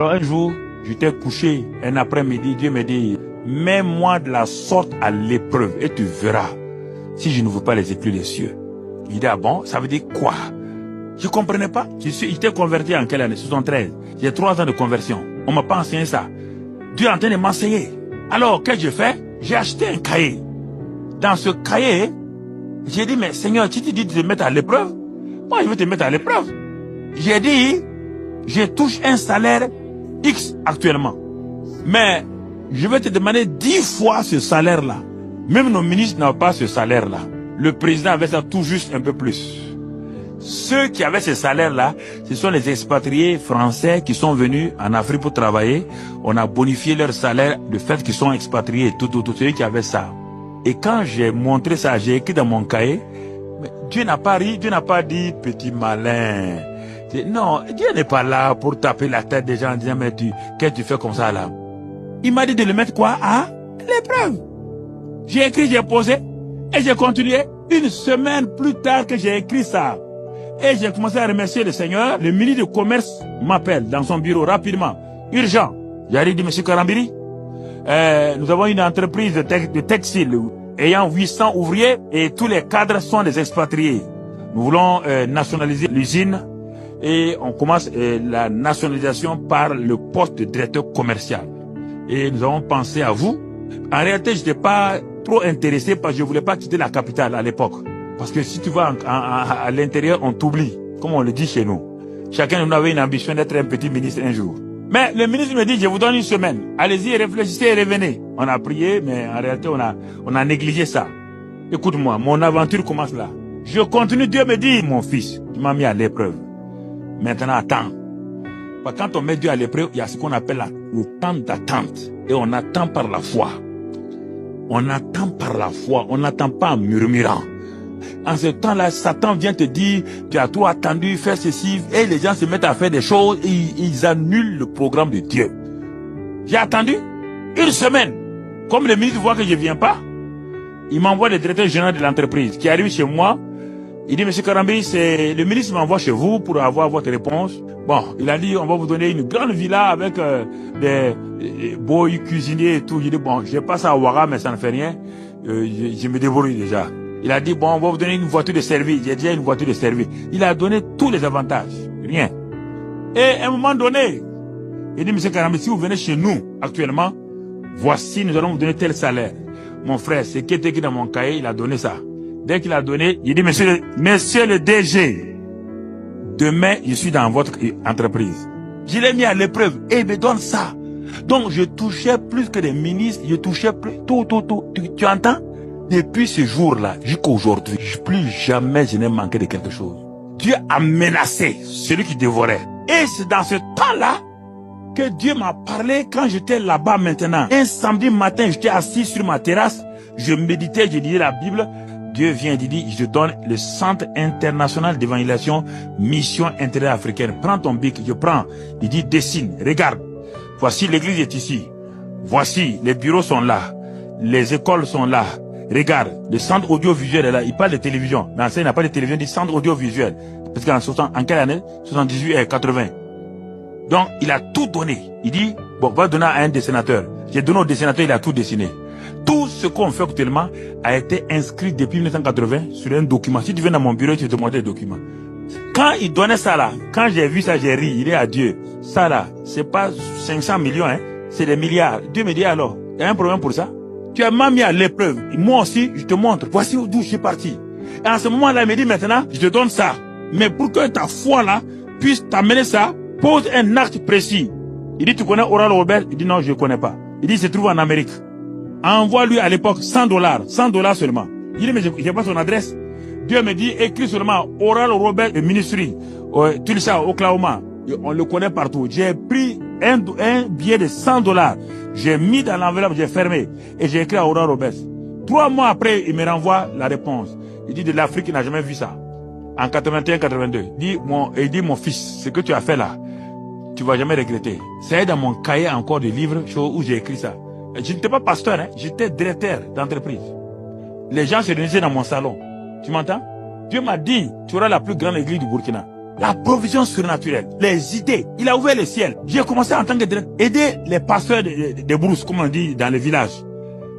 Alors un jour, j'étais couché, un après-midi, Dieu me dit, mets-moi de la sorte à l'épreuve et tu verras si je ne veux pas les éclus des cieux. Il dit, ah bon, ça veut dire quoi? Je ne comprenais pas. J'étais converti en quelle année? 73. J'ai 3 ans de conversion. On ne m'a pas enseigné ça. Dieu est en train de m'enseigner. Alors, qu'est-ce que j'ai fait? J'ai acheté un cahier. Dans ce cahier, j'ai dit, mais Seigneur, tu te dis de te mettre à l'épreuve? Moi, je veux te mettre à l'épreuve. J'ai dit, je touche un salaire X actuellement. Mais je vais te demander 10 fois ce salaire-là. Même nos ministres n'ont pas ce salaire-là. Le président avait ça tout juste un peu plus. Ceux qui avaient ce salaire-là, ce sont les expatriés français qui sont venus en Afrique pour travailler. On a bonifié leur salaire de fait qu'ils sont expatriés, tout ceux qui avaient ça. Et quand j'ai montré ça, j'ai écrit dans mon cahier, mais Dieu n'a pas ri, Dieu n'a pas dit petit malin. Non, Dieu n'est pas là pour taper la tête des gens en disant, mais qu'est-ce que tu fais comme ça là? Il m'a dit de le mettre quoi? À l'épreuve. J'ai écrit, j'ai posé, et j'ai continué. Une semaine plus tard que j'ai écrit ça, et j'ai commencé à remercier le Seigneur, le ministre du Commerce m'appelle dans son bureau rapidement, urgent. J'arrive, dit, Monsieur Karambiri, nous avons une entreprise de textile ayant 800 ouvriers et tous les cadres sont des expatriés. Nous voulons nationaliser l'usine et on commence la nationalisation par le poste de directeur commercial. Et nous avons pensé à vous. En réalité, je n'étais pas trop intéressé parce que je ne voulais pas quitter la capitale à l'époque. Parce que si tu vas à l'intérieur, on t'oublie, comme on le dit chez nous. Chacun de nous avait une ambition d'être un petit ministre un jour. Mais le ministre me dit, je vous donne une semaine. Allez-y, réfléchissez et revenez. On a prié, mais en réalité, on a négligé ça. Écoute-moi, mon aventure commence là. Je continue, Dieu me dit, mon fils, tu m'as mis à l'épreuve. Maintenant, attends. Quand on met Dieu à l'épreuve, il y a ce qu'on appelle le temps d'attente. Et on attend par la foi. On attend par la foi. On n'attend pas en murmurant. En ce temps-là, Satan vient te dire, tu as tout attendu, fais ceci, et les gens se mettent à faire des choses, et ils annulent le programme de Dieu. J'ai attendu une semaine. Comme le ministre voit que je ne viens pas, il m'envoie le directeur général de l'entreprise qui arrive chez moi. Il dit, Monsieur Karambiri, le ministre m'envoie chez vous pour avoir votre réponse. Bon, il a dit, on va vous donner une grande villa avec des boys cuisiniers et tout. J'ai dit, bon, je passe à Ouara, mais ça ne fait rien. Je me débrouille déjà. Il a dit, bon, on va vous donner une voiture de service. J'ai déjà une voiture de service. Il a donné tous les avantages. Rien. Et à un moment donné, il dit, Monsieur Karambiri, si vous venez chez nous actuellement, voici, nous allons vous donner tel salaire. Mon frère, c'est qui était écrit dans mon cahier, il a donné ça. Dès qu'il a donné, il dit, monsieur le DG, demain, je suis dans votre entreprise. Je l'ai mis à l'épreuve et il me donne ça. Donc, je touchais plus que des ministres, je touchais plus, tout. Tu entends? Depuis ce jour-là, jusqu'à aujourd'hui, plus jamais je n'ai manqué de quelque chose. Dieu a menacé celui qui dévorait. Et c'est dans ce temps-là que Dieu m'a parlé quand j'étais là-bas maintenant. Un samedi matin, j'étais assis sur ma terrasse, je méditais, je lisais la Bible. Dieu vient et dit, je te donne le Centre international d'évangélisation, mission intérieure africaine. Prends ton bic, je prends. Il dit, dessine, regarde. Voici l'église est ici. Voici, les bureaux sont là. Les écoles sont là. Regarde, le centre audiovisuel est là. Il parle de télévision. Mais il n'a pas de télévision, il dit centre audiovisuel. Parce qu'en quelle année? 78 et 80. Donc, il a tout donné. Il dit, bon, va donner à un dessinateur. J'ai donné au dessinateur, il a tout dessiné. Tout ce qu'on fait actuellement a été inscrit depuis 1980 sur un document. Si tu viens dans mon bureau, tu te montres le document. Quand il donnait ça là, quand j'ai vu ça, j'ai ri. Il est à Dieu. Ça là, c'est pas 500 millions, hein. C'est des milliards. Dieu me dit alors, il y a un problème pour ça? Tu as mis à l'épreuve. Moi aussi, je te montre. Voici d'où je suis parti. Et en ce moment-là, il me dit maintenant, je te donne ça. Mais pour que ta foi là puisse t'amener ça, pose un acte précis. Il dit, tu connais Oral Roberts? Il dit, non, je ne connais pas. Il dit, il se trouve en Amérique. Envoie-lui à l'époque $100. $100 seulement. Il dit, mais je n'ai pas son adresse. Dieu me dit, écris seulement Oral Roberts Ministry, Tulsa, Oklahoma. On le connaît partout. J'ai pris un billet de $100. J'ai mis dans l'enveloppe, j'ai fermé. Et j'ai écrit à Oral Roberts. 3 mois après, il me renvoie la réponse. Il dit, de l'Afrique, il n'a jamais vu ça. En 81-82. Il dit, mon fils, ce que tu as fait là, tu vas jamais regretter. C'est dans mon cahier encore de livres où j'ai écrit ça. Je n'étais pas pasteur, hein, j'étais directeur d'entreprise. Les gens se réunissaient dans mon salon. Tu m'entends? Dieu m'a dit, tu auras la plus grande église du Burkina. La provision surnaturelle, les idées. Il a ouvert le ciel. J'ai commencé en tant que directeur, aider les pasteurs des brousses, comme on dit dans les villages.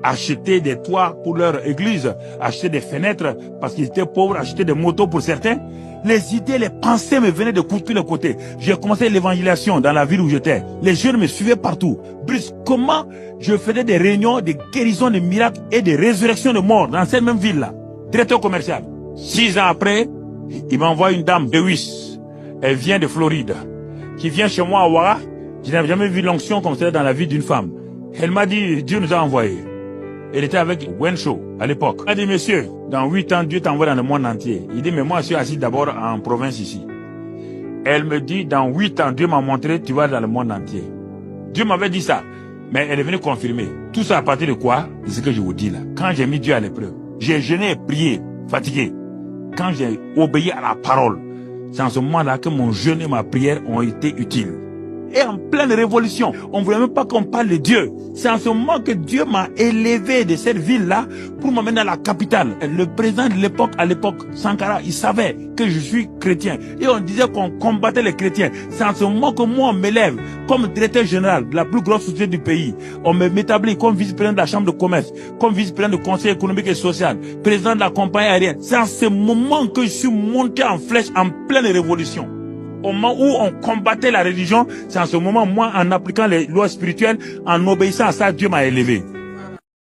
Acheter des toits pour leur église, acheter des fenêtres parce qu'ils étaient pauvres, acheter des motos pour certains. Les idées, les pensées me venaient de tous les côtés. J'ai commencé l'évangélisation dans la ville où j'étais. Les jeunes me suivaient partout. Brusquement, je faisais des réunions, des guérisons, des miracles et des résurrections de morts dans cette même ville-là. Directeur commercial. 6 ans après, il m'envoie une dame de Wiss. Elle vient de Floride. Qui vient chez moi à Ouara. Je n'avais jamais vu l'onction comme ça dans la vie d'une femme. Elle m'a dit, Dieu nous a envoyés. Elle était avec Wenshaw à l'époque. Elle a dit, monsieur, dans 8 ans, Dieu t'envoie dans le monde entier. Il dit, mais moi, je suis assis d'abord en province ici. Elle me dit, dans 8 ans, Dieu m'a montré, tu vas dans le monde entier. Dieu m'avait dit ça. Mais elle est venue confirmer. Tout ça à partir de quoi? C'est ce que je vous dis là. Quand j'ai mis Dieu à l'épreuve, j'ai jeûné et prié, fatigué. Quand j'ai obéi à la parole, c'est en ce moment-là que mon jeûne et ma prière ont été utiles. Et en pleine révolution, on ne voulait même pas qu'on parle de Dieu. C'est en ce moment que Dieu m'a élevé de cette ville-là pour m'amener dans la capitale. Le président de l'époque, à l'époque, Sankara, il savait que je suis chrétien. Et on disait qu'on combattait les chrétiens. C'est en ce moment que moi, on m'élève comme directeur général de la plus grosse société du pays. On m'établit comme vice-président de la chambre de commerce, comme vice-président du conseil économique et social, président de la compagnie aérienne. C'est en ce moment que je suis monté en flèche en pleine révolution. Au moment où on combattait la religion, c'est en ce moment, moi, en appliquant les lois spirituelles, en obéissant à ça, Dieu m'a élevé.